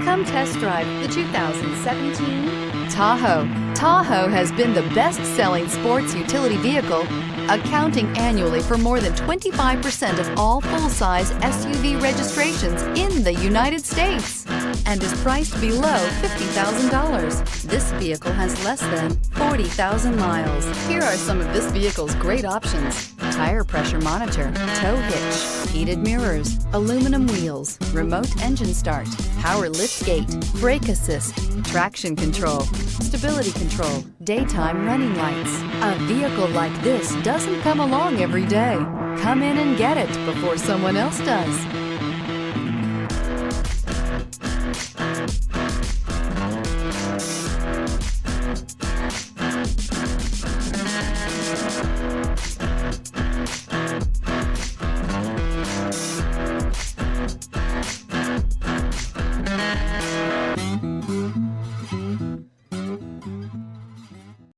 Come test drive the 2017 Tahoe. Tahoe has been the best-selling sports utility vehicle, accounting annually for more than 25% of all full-size SUV registrations in the United States, and is priced below $50,000. This vehicle has less than 40,000 miles. Here are some of this vehicle's great options: tire pressure monitor, tow hitch, heated mirrors, aluminum wheels, remote engine start, power lift gate, brake assist, traction control, stability control, daytime running lights. A vehicle like this doesn't come along every day. Come in and get it before someone else does.